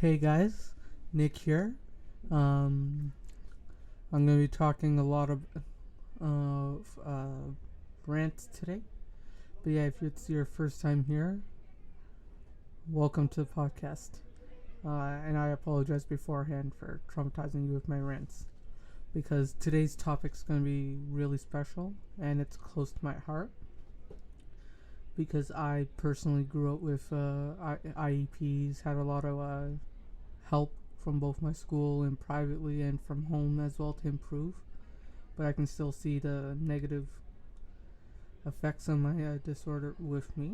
Hey guys, Nick here. I'm going to be talking a lot of rants today. But yeah, if it's your first time here, welcome to the podcast. And I apologize beforehand for traumatizing you with my rants. Because today's topic is going to be really special and it's close to my heart. Because I personally grew up with IEPs, had a lot of help from both my school and privately and from home as well to improve, but I can still see the negative effects of my disorder with me.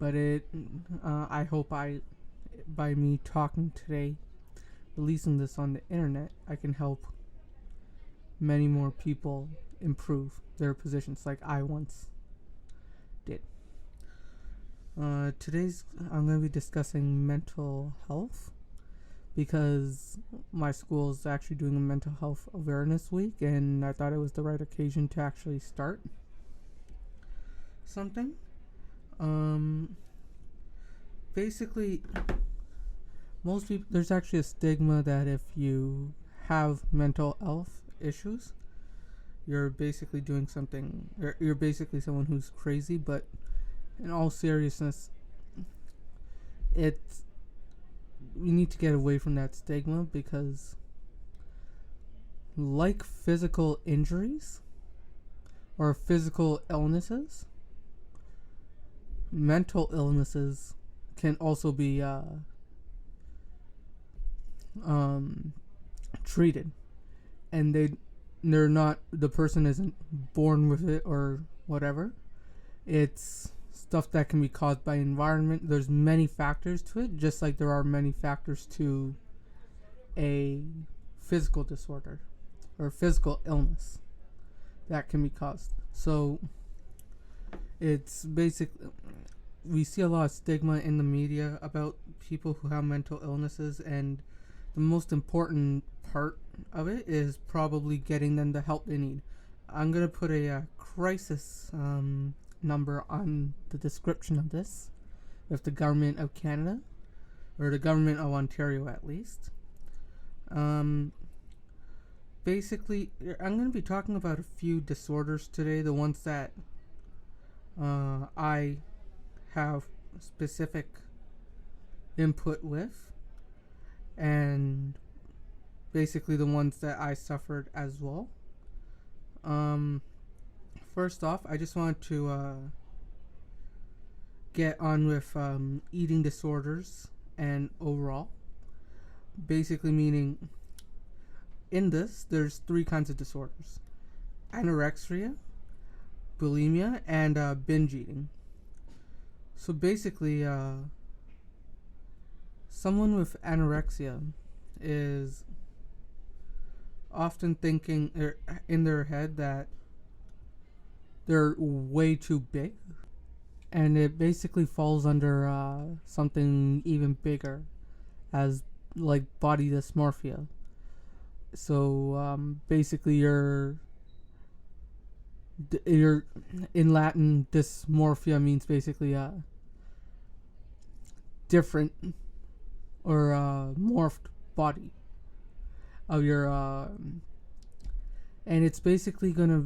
But I hope by me talking today, releasing this on the internet, I can help many more people improve their positions like I once did. I'm going to be discussing mental health because my school is actually doing a mental health awareness week, and I thought it was the right occasion to actually start something. Basically, most people, there's actually a stigma that if you have mental health issues, you're basically doing something, you're basically someone who's crazy, but in all seriousness, we need to get away from that stigma because, like physical injuries or physical illnesses, mental illnesses can also be treated, and they're not, the person isn't born with it or whatever. It's stuff that can be caused by environment. There's many factors to it, just like there are many factors to a physical disorder or physical illness that can be caused. So it's basically, we see a lot of stigma in the media about people who have mental illnesses, and the most important part of it is probably getting them the help they need. I'm going to put a crisis number on the description of this with the government of Canada, or the government of Ontario at least. Basically, I'm going to be talking about a few disorders today, the ones that I have specific input with, and basically the ones that I suffered as well. First off, I just want to get on with eating disorders and overall. Basically meaning, in this, there's three kinds of disorders: anorexia, bulimia, and binge eating. So basically, someone with anorexia is often thinking in their head that they're way too big, and it basically falls under something even bigger, as like body dysmorphia. So basically, you're in Latin, dysmorphia means basically different or morphed body of your and it's basically gonna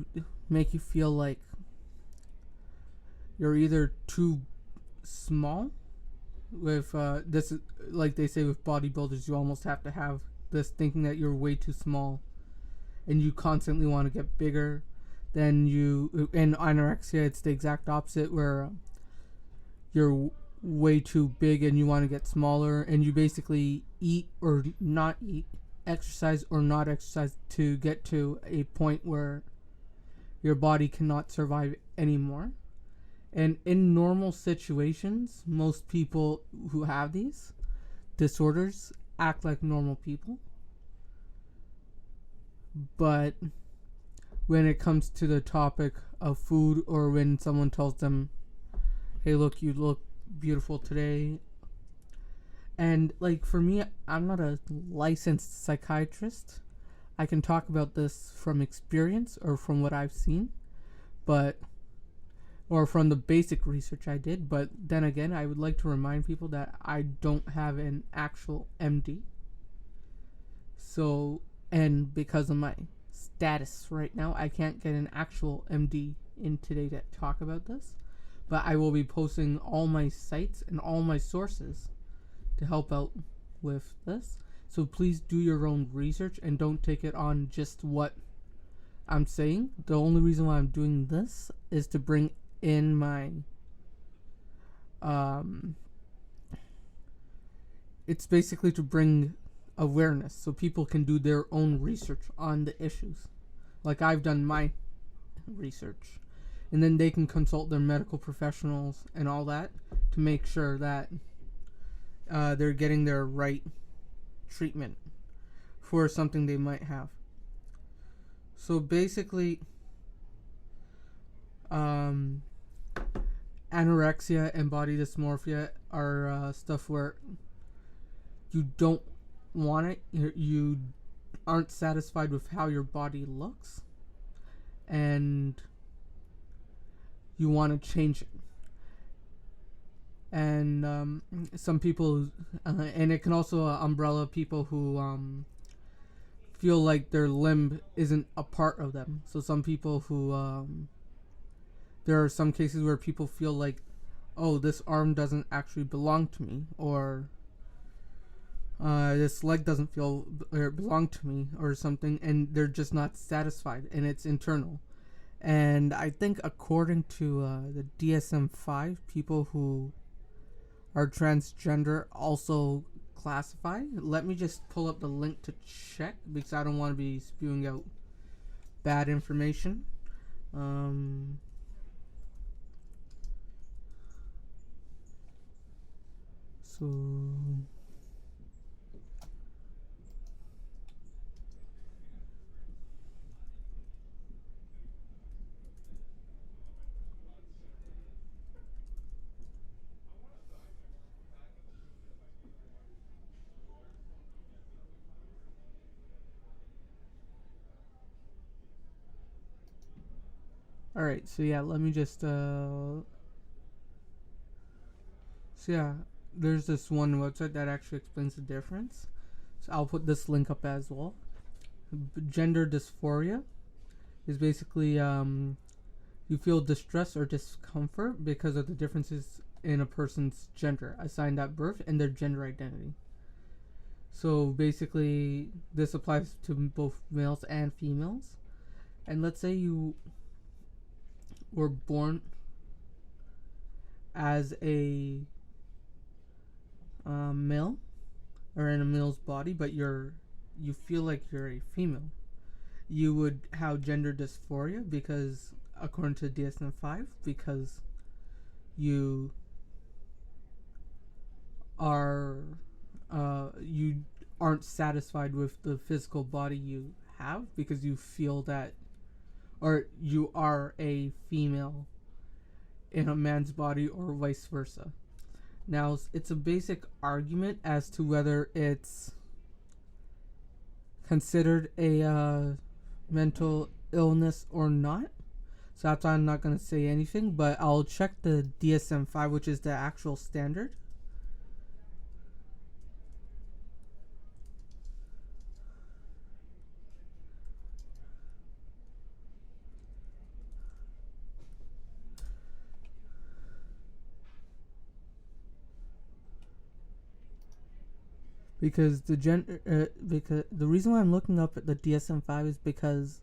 make you feel like you're either too small with this, like they say with bodybuilders, you almost have to have this thinking that you're way too small and you constantly want to get bigger. Then in anorexia, it's the exact opposite, where you're way too big and you want to get smaller, and you basically eat or not eat, exercise or not exercise to get to a point where your body cannot survive anymore. And in normal situations, most people who have these disorders act like normal people. But when it comes to the topic of food, or when someone tells them, hey, look, you look beautiful today. And like for me, I'm not a licensed psychiatrist. I can talk about this from experience or from what I've seen. But or from the basic research I did. But then again, I would like to remind people that I don't have an actual MD. So, and because of my status right now, I can't get an actual MD in today to talk about this. But I will be posting all my sites and all my sources to help out with this. So please do your own research and don't take it on just what I'm saying. The only reason why I'm doing this is to bring in my it's basically to bring awareness so people can do their own research on the issues. Like I've done my research. And then they can consult their medical professionals and all that to make sure that they're getting their right treatment for something they might have. So basically, anorexia and body dysmorphia are stuff where you don't want it. You aren't satisfied with how your body looks, and you want to change it. And some people, and it can also umbrella people who feel like their limb isn't a part of them. So some people who, there are some cases where people feel like, oh, this arm doesn't actually belong to me, or this leg doesn't belong to me, or something, and they're just not satisfied, and it's internal. And I think according to the DSM-5, people who are transgender also classify. Let me just pull up the link to check because I don't want to be spewing out bad information. So alright, so yeah, let me just there's this one website that actually explains the difference. So I'll put this link up as well. Gender dysphoria is basically you feel distress or discomfort because of the differences in a person's gender assigned at birth and their gender identity. So basically this applies to both males and females. And let's say you were born as a male or in a male's body, but you feel like you're a female. You would have gender dysphoria because, according to DSM-5, because you aren't satisfied with the physical body you have because you feel that, or you are a female in a man's body or vice versa. Now, it's a basic argument as to whether it's considered a mental illness or not. So that's why I'm not going to say anything, but I'll check the DSM-5, which is the actual standard. Because because the reason why I'm looking up at the DSM-5 is because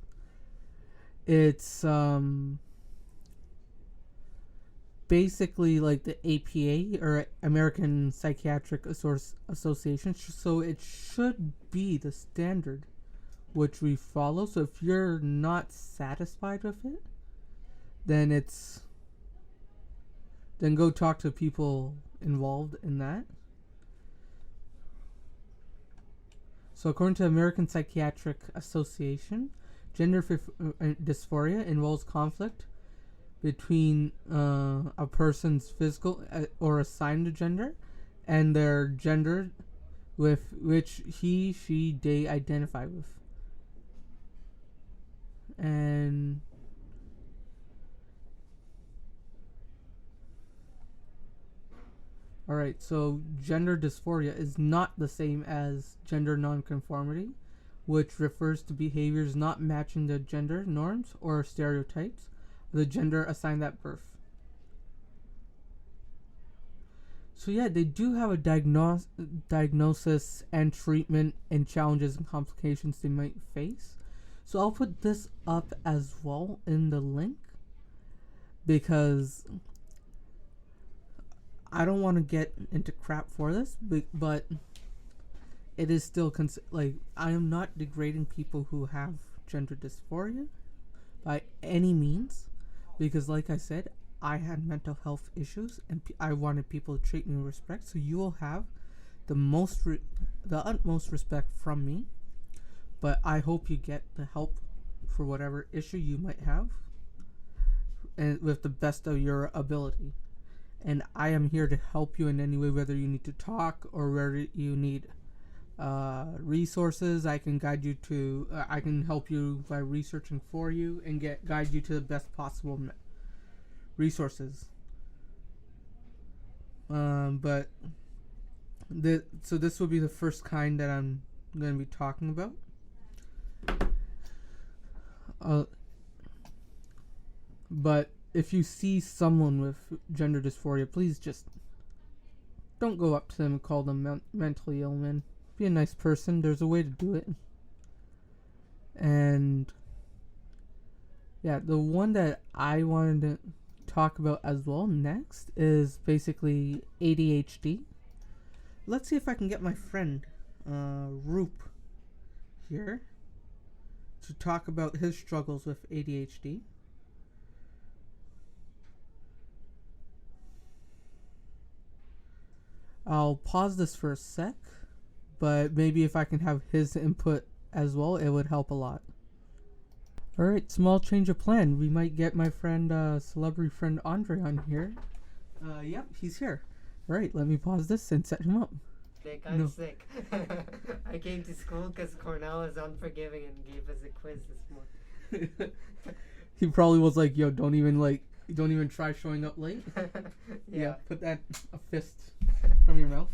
it's basically like the APA or American Psychiatric Association, so it should be the standard which we follow. So if you're not satisfied with it, then go talk to people involved in that. So according to American Psychiatric Association, gender dysphoria involves conflict between a person's physical or assigned gender and their gender with which he, she, they identify with. And Alright, so gender dysphoria is not the same as gender nonconformity, which refers to behaviors not matching the gender norms or stereotypes of the gender assigned at birth. So yeah, they do have a diagnosis and treatment and challenges and complications they might face. So I'll put this up as well in the link because I don't want to get into crap for this, but it is still I am not degrading people who have gender dysphoria by any means, because like I said, I had mental health issues and I wanted people to treat me with respect. So you will have the utmost respect from me, but I hope you get the help for whatever issue you might have, and with the best of your ability. And I am here to help you in any way, whether you need to talk or whether you need resources. I can guide you to. I can help you by researching for you and guide you to the best possible resources. But so this will be the first kind that I'm going to be talking about. But if you see someone with gender dysphoria, please just don't go up to them and call them mentally ill, man. Be a nice person. There's a way to do it. And yeah, the one that I wanted to talk about as well next is basically ADHD. Let's see if I can get my friend Roop here to talk about his struggles with ADHD. I'll pause this for a sec, but maybe if I can have his input as well, it would help a lot. Alright, small change of plan. We might get my friend, celebrity friend Andre on here. Yep, he's here. Alright, let me pause this and set him up. I'm sick. I came to school because Cornell is unforgiving and gave us a quiz this morning. He probably was like, yo, don't even try showing up late. Yeah, put a fist from your mouth.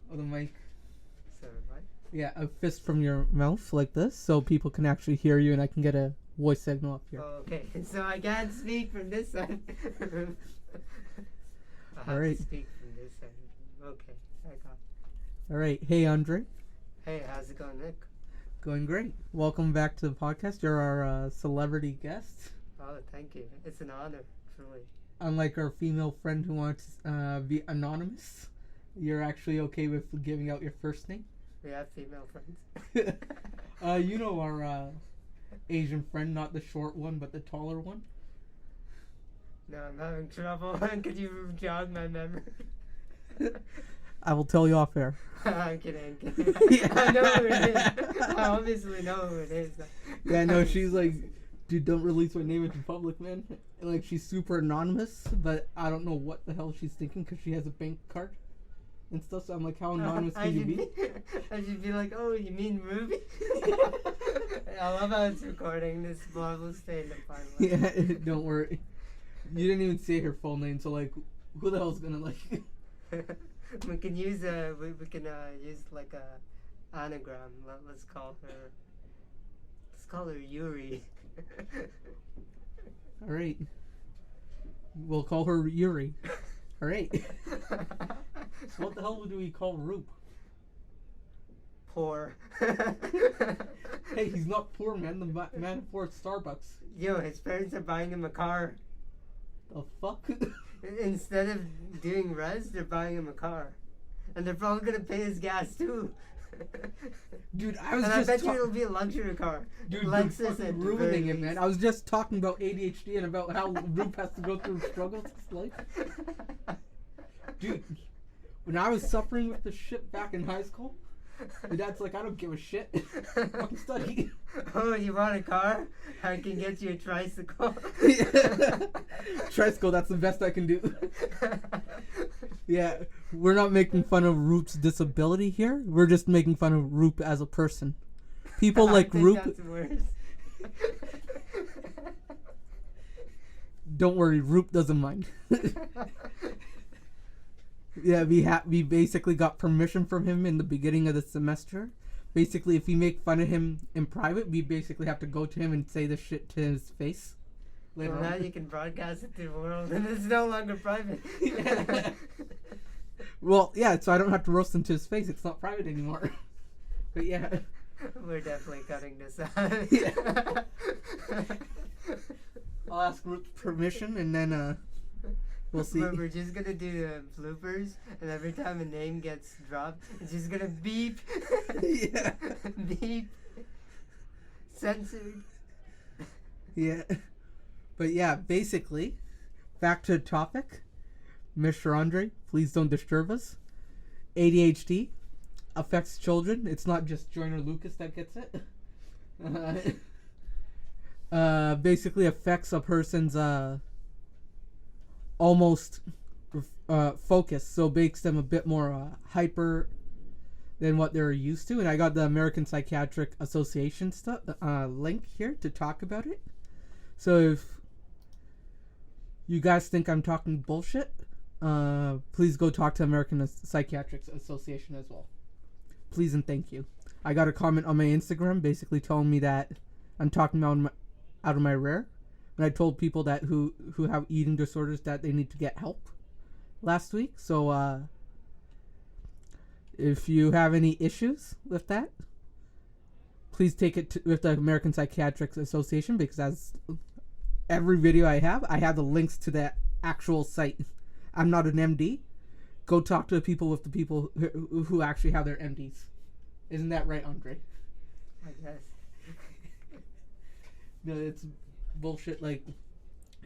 Or the mic. Sorry, what? Yeah, a fist from your mouth like this, so people can actually hear you and I can get a voice signal up here. Oh, okay, so I can't speak from this side. I have Alright. to speak from this side. Okay, I got it. Alright, hey Andre. Hey, how's it going, Nick? Going great. Welcome back to the podcast. You're our celebrity guest. Oh, thank you. It's an honor, truly. Unlike our female friend who wants to be anonymous, you're actually okay with giving out your first name. We have female friends. You know our Asian friend, not the short one, but the taller one. No, I'm having trouble. Could you jog my memory? I will tell you off air. I'm kidding. Yeah. I know who it is. I obviously know who it is. Yeah, no, she's like, dude, don't release my name into public, man. And, like, she's super anonymous, but I don't know what the hell she's thinking because she has a bank card and stuff. So I'm like, how anonymous can you be? I should be like, oh, you mean Ruby? I love how it's recording. This vlog will stay in the final. Yeah, don't worry. You didn't even say her full name, so like, who the hell's gonna like? We can use use like a anagram. Let's call her Yuri. All right, we'll call her Yuri. All right. So what the hell do we call Roop? Poor. Hey, he's not poor, man. The man affords Starbucks. Yo, his parents are buying him a car. The fuck? Instead of doing res, they're buying him a car. And they're probably gonna pay his gas too. Dude, I was and just I bet you it'll be a luxury car. Dude, Lexus you're at ruining it, man. I was just talking about ADHD and about how Roop has to go through struggles in life. Dude, when I was suffering with the shit back in high school, my dad's like, I don't give a shit. I'm studying. Oh, you want a car? I can get you a tricycle. Tricycle, that's the best I can do. Yeah, we're not making fun of Roop's disability here. We're just making fun of Roop as a person. People like Roop. That's worse. Don't worry, Roop doesn't mind. Yeah, we basically got permission from him in the beginning of the semester. Basically, if we make fun of him in private, we basically have to go to him and say this shit to his face. Later Well, now on. you can broadcast it to the world, and it's no longer private. Well, yeah, so I don't have to roast him to his face. It's not private anymore. But yeah. We're definitely cutting this out. Yeah. I'll ask Ruth's permission, and then we'll see. We're just gonna do bloopers, and every time a name gets dropped, it's just gonna beep. Yeah. Beep. Censored. Yeah. But yeah, basically, back to the topic. Mr. Andre, please don't disturb us. ADHD affects children. It's not just Joyner Lucas that gets it. Basically affects a person's almost focus, so makes them a bit more hyper than what they're used to. And I got the American Psychiatric Association link here to talk about it. So if you guys think I'm talking bullshit, please go talk to American Psychiatric Association as well. Please and thank you. I got a comment on my Instagram basically telling me that I'm talking out of my rear. And I told people that who have eating disorders that they need to get help last week. So if you have any issues with that, please take it with the American Psychiatric Association, because as every video I have the links to that actual site. I'm not an MD. Go talk to the people who actually have their MDs. Isn't that right, Andre? I guess. No, it's bullshit. Like,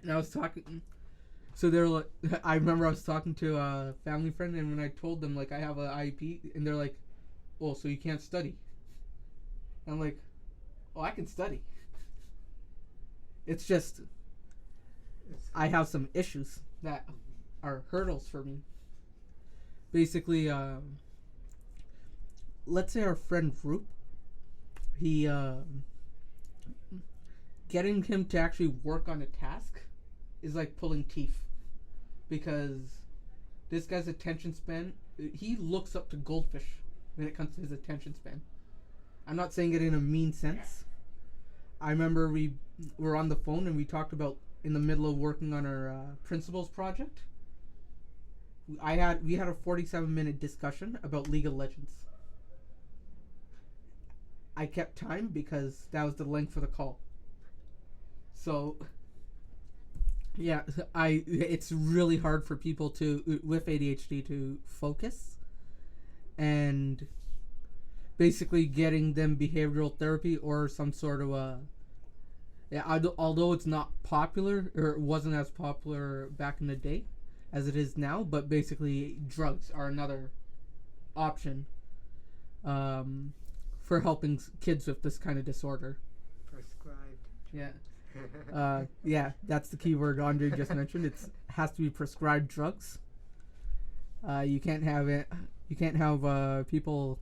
and I was talking. So they're like, I remember I was talking to a family friend, and when I told them like I have an IEP, and they're like, "Oh, so you can't study?" And I'm like, "Oh, I can study. It's just I have some issues that are hurdles for me." Basically, let's say our friend Roop, he getting him to actually work on a task is like pulling teeth, because this guy's attention span, he looks up to goldfish when it comes to his attention span. I'm not saying it in a mean sense. I remember we were on the phone and we talked about, in the middle of working on our principals project, we had a 47-minute discussion about League of Legends. I kept time because that was the length for the call. So yeah, it's really hard for people with ADHD to focus, and basically getting them behavioral therapy or some sort of although it's not popular, or it wasn't as popular back in the day as it is now, but basically drugs are another option for helping kids with this kind of disorder. Prescribed. Yeah. Yeah, that's the key word Andre just mentioned. It has to be prescribed drugs. You can't have it. You can't have people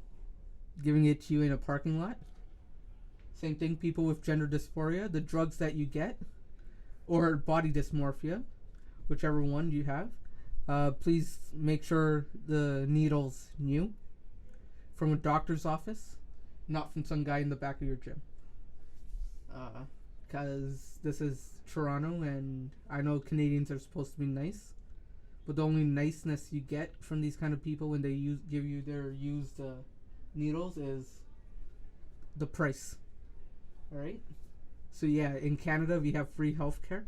giving it to you in a parking lot. Same thing, people with gender dysphoria, the drugs that you get, or body dysmorphia, whichever one you have. Please make sure the needle's new, from a doctor's office, not from some guy in the back of your gym. Because this is Toronto, and I know Canadians are supposed to be nice, but the only niceness you get from these kind of people when they give you their used needles is the price. Alright? So yeah, in Canada we have free healthcare.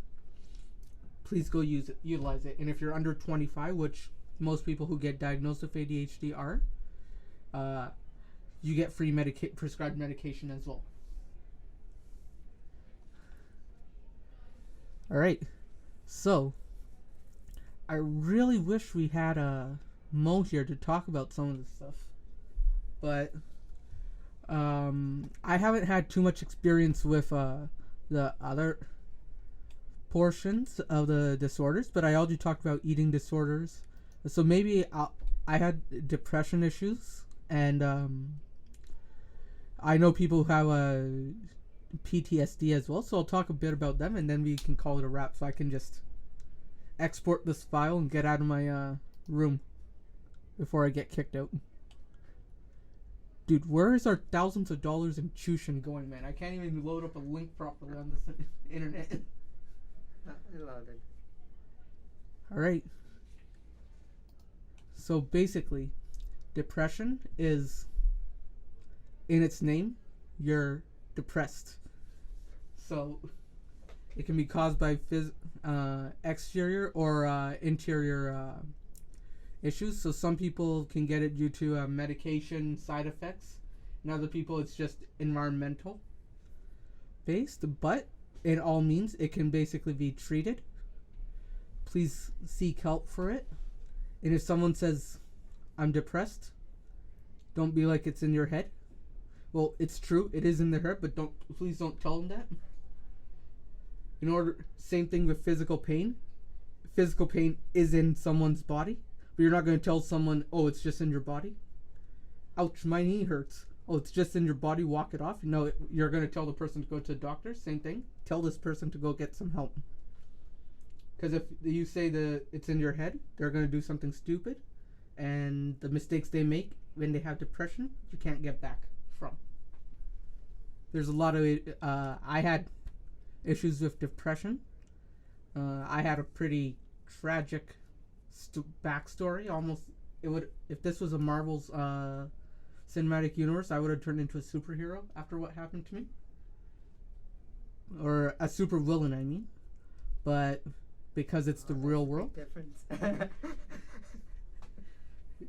Please go utilize it. And if you're under 25, which most people who get diagnosed with ADHD are, you get free prescribed medication as well. Alright, so I really wish we had Mo here to talk about some of this stuff, but I haven't had too much experience with the other portions of the disorders, but I already talked about eating disorders, so maybe I had depression issues, and I know people who have PTSD as well, so I'll talk a bit about them, and then we can call it a wrap, so I can just export this file and get out of my room. before I get kicked out. Dude, where is our thousands of dollars in tuition going, man? I can't even load up a link properly on this internet. Loaded. Alright. So basically, depression is, in its name, you're depressed. So it can be caused by exterior or interior issues. So some people can get it due to medication side effects, and other people it's just environmental based. But in all means, it can basically be treated. Please seek help for it. And if someone says, I'm depressed, don't be like it's in your head. Well, it's true, it is in their head, but please don't tell them that. Same thing with physical pain. Physical pain is in someone's body, but you're not going to tell someone, oh, it's just in your body. Ouch, my knee hurts. Oh, it's just in your body, walk it off. No, you're going to tell the person to go to the doctor. Same thing. Tell this person to go get some help. Because if you say that it's in your head, they're going to do something stupid. And the mistakes they make when they have depression, you can't get back from. There's a lot of... I had issues with depression. I had a pretty tragic backstory. Almost, if this was a Marvel's cinematic universe, I would have turned into a superhero after what happened to me, or a super villain, I mean. But because it's the real world, difference.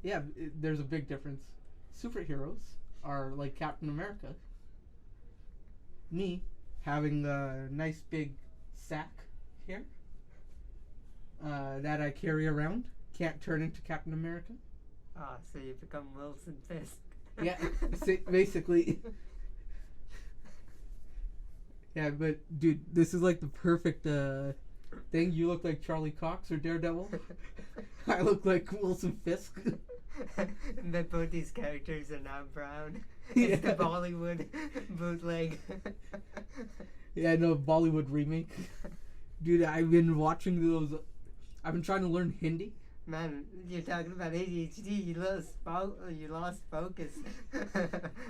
Yeah, there's a big difference. Superheroes are like Captain America. Me having a nice big sack here that I carry around can't turn into Captain America. Ah, so you become Wilson Fisk. Yeah, basically. Yeah, but dude, this is like the perfect thing. You look like Charlie Cox or Daredevil. I look like Wilson Fisk. But both these characters are now brown. Yeah. It's the Bollywood bootleg. Yeah, no, Bollywood remake. Dude, I've been watching those. I've been trying to learn Hindi. Man, you're talking about ADHD. You lost focus.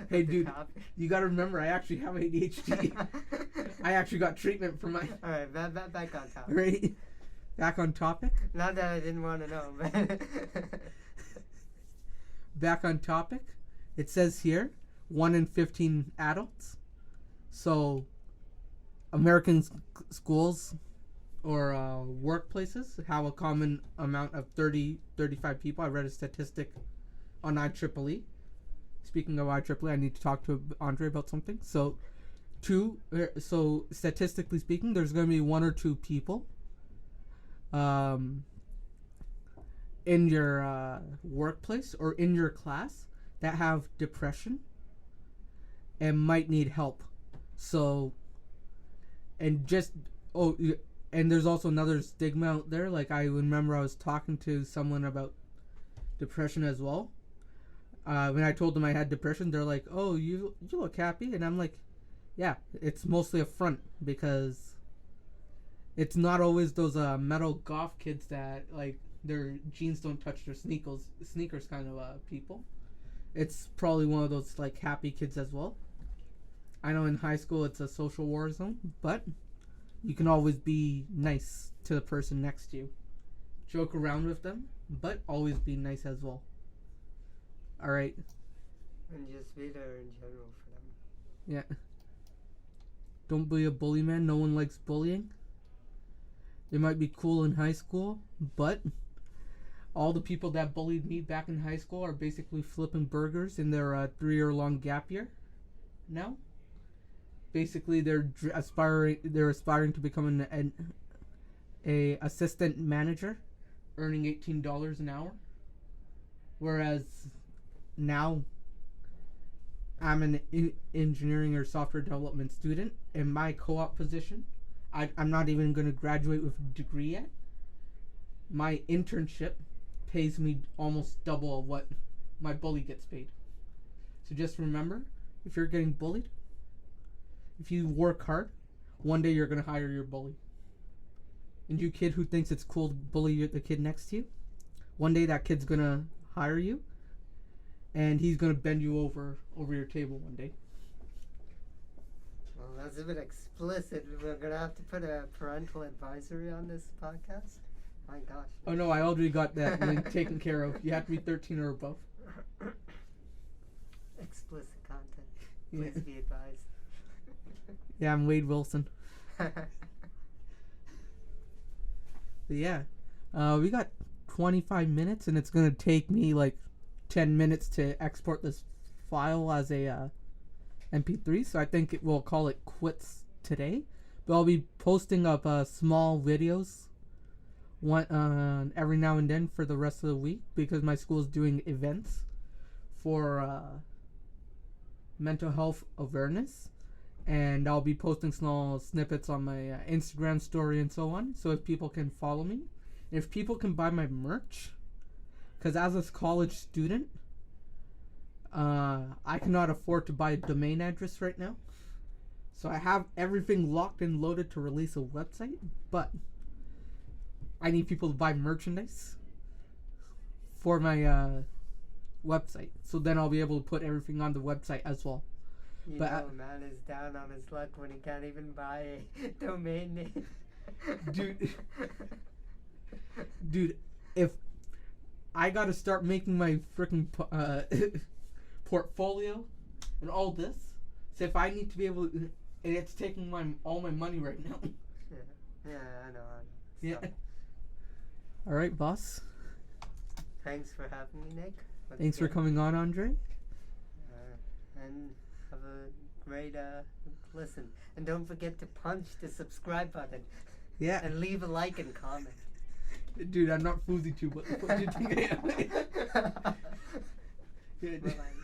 Hey, dude, you gotta remember, I actually have ADHD. I actually got treatment for my... Alright, back on topic. Right? Back on topic? Not that I didn't want to know, but... Back on topic. It says here, 1 in 15 adults. So, American schools or workplaces have a common amount of 35 people. I read a statistic on IEEE. Speaking of IEEE, I need to talk to Andre about something. So statistically speaking, there's going to be 1 or 2 people in your workplace or in your class that have depression and might need help. So, and there's also another stigma out there. Like, I remember I was talking to someone about depression as well. When I told them I had depression, they're like, "Oh, you look happy," and I'm like, "Yeah, it's mostly a front because it's not always those metal goth kids that like their jeans don't touch their sneakers kind of people. It's probably one of those like happy kids as well. I know in high school it's a social war zone, but you can always be nice to the person next to you. Joke around with them, but always be nice as well. Alright. And just be there in general for them. Yeah. Don't be a bully, man. No one likes bullying. They might be cool in high school, but all the people that bullied me back in high school are basically flipping burgers in their 3-year-long gap year now. Basically, they're aspiring to become a assistant manager, earning $18 an hour. Whereas now, I'm an engineering or software development student. In my co-op position, I'm not even going to graduate with a degree yet. My internship pays me almost double of what my bully gets paid. So just remember, if you're getting bullied, if you work hard, one day you're going to hire your bully. And you kid who thinks it's cool to bully the kid next to you, one day that kid's going to hire you, and he's gonna bend you over your table one day. Well, that's a bit explicit. We're gonna have to put a parental advisory on this podcast. My gosh. Oh no, I already got that taken care of. You have to be 13 or above. Explicit content. Yeah. Please be advised. Yeah, I'm Wade Wilson. But yeah, we got 25 minutes, and it's gonna take me like 10 minutes to export this file as a MP3. So I think we'll call it quits today. But I'll be posting up small videos every now and then for the rest of the week, because my school is doing events for mental health awareness, and I'll be posting small snippets on my Instagram story and so on, so if people can follow me, and if people can buy my merch, because as a college student, I cannot afford to buy a domain address right now, so I have everything locked and loaded to release a website, but I need people to buy merchandise for my website, so then I'll be able to put everything on the website as well. You know, a man is down on his luck when he can't even buy a domain name. Dude, if I gotta start making my freaking portfolio and all this, so if I need to be able to, and it's taking all my money right now. Yeah, I know. Yeah. All right, boss. Thanks for having me, Nick. Thanks for coming on, Andre. And have a great listen. And don't forget to punch the subscribe button. Yeah. And leave a like and comment. Dude, I'm not foozing you, but what do you think I am? Bye-bye.